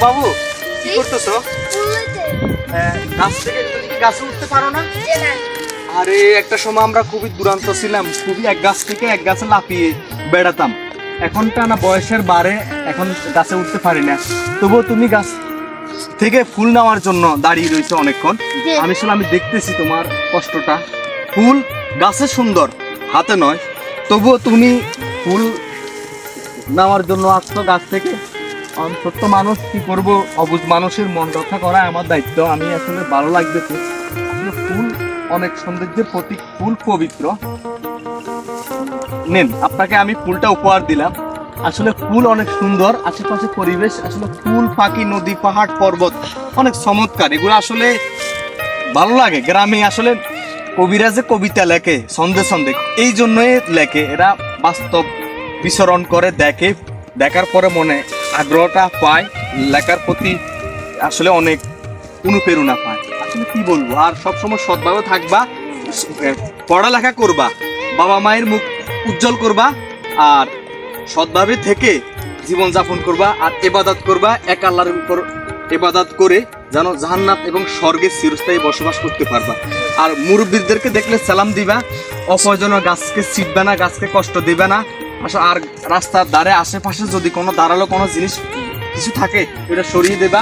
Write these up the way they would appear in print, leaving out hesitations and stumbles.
বাবু কি করতেছো? গাছ থেকে তুমি কি গাছে উঠতে পারো না? আরে একটা সময় আমরা খুবই দুরান্ত ছিলাম, খুবই এক গাছ থেকে এক গাছে লাফিয়ে বেড়াতাম। এখন টানা বয়সের বারে এখন গাছে উঠতে পারি না। তবুও তুমি গাছ থেকে ফুল নেওয়ার জন্য দাঁড়িয়ে রয়েছে অনেকক্ষণ। আমি দেখতেছি তোমার কষ্টটা। ফুল গাছে সুন্দর, হাতে নয়, তবুও তুমি ফুল নেওয়ার জন্য আসছো গাছ থেকে। ছোট্ট মানুষ কি করব, অবুঝ মানুষের মন রক্ষা করা আমার দায়িত্ব। আমি আসলে ভালো লাগতেছে। আসলে ফুল অনেক সৌন্দর্যের প্রতীক, ফুল পবিত্র। নেন, আপনাকে আমি ফুলটা উপহার দিলাম। আসলে ফুল অনেক সুন্দর, আশেপাশে পরিবেশ আসলে ফুল, পাখি, নদী, পাহাড়, পর্বত অনেক চমৎকার। এগুলো আসলে ভালো লাগে। গ্রামে আসলে কবিরা যে কবিতা লেখে ছন্দে ছন্দে, এই জন্যই লেখে। এরা বাস্তব বিচরণ করে, দেখে, দেখার পরে মনে আগ্রহটা পায়, লেখার প্রতি আসলে অনেক অনুপ্রেরণা পায়। আসলে কি বলবো, আর সবসময় সৎভাবে থাকবা, পড়ালেখা করবা, বাবা মায়ের মুখ উজ্জ্বল করবা, আর সৎভাবে থেকে জীবনযাপন করবা, আর ইবাদত করবা। এক আল্লাহর উপর ইবাদত করে যেন জান্নাত এবং স্বর্গে চিরস্থায়ী বসবাস করতে পারবা। আর মুরব্বীদেরকে দেখলে সালাম দিবা, অপ্রয়োজনীয় গাছকে ছিটবে না, গাছকে কষ্ট দিবে না। আর রাস্তার ধারে আশেপাশে যদি কোনো দাঁড়ালো কোনো জিনিস কিছু থাকে এটা সরিয়ে দেবা।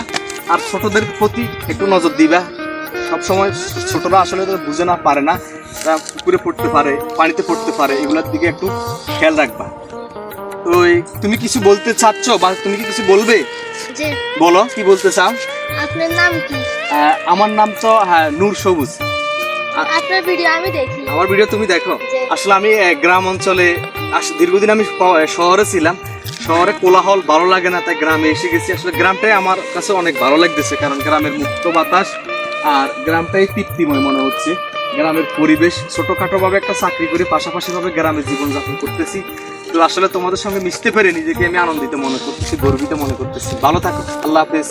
আর ছোটদের প্রতি একটু নজর দিবা। সবসময় ছোটরা আসলে বুঝে না, পারে না, তারা পুকুরে পড়তে পারে, পানিতে পড়তে পারে, এগুলোর দিকে একটু খেয়াল রাখবা। তো তুমি কিছু বলতে চাচ্ছ বা তুমি কি কিছু বলবে? বলো, কি বলতে চাও? আপনার নাম কি? আমার নাম তো নূর সবুজ। আপনার ভিডিও আমি দেখি। আমার ভিডিও তুমি দেখো? আসলে আমি গ্রাম অঞ্চলে দীর্ঘদিন আমি শহরে ছিলাম। শহরে কোলাহল ভালো লাগে না, তাই গ্রামে এসে গেছি। আসলে গ্রামটাই আমার কাছে অনেক ভালো লাগতেছে, কারণ গ্রামের মুক্ত বাতাস আর গ্রামটাই তৃপ্তিময় মনে হচ্ছে। গ্রামের পরিবেশ, ছোটখাটো ভাবে একটা চাকরি করে পাশাপাশি ভাবে গ্রামের জীবনযাপন করতেছি। তো আসলে তোমাদের সঙ্গে মিশতে পেরে নিজেকে আমি আনন্দিত মনে করতেছি, গর্বিত মনে করতেছি। ভালো থাকো, আল্লাহ হাফেজ।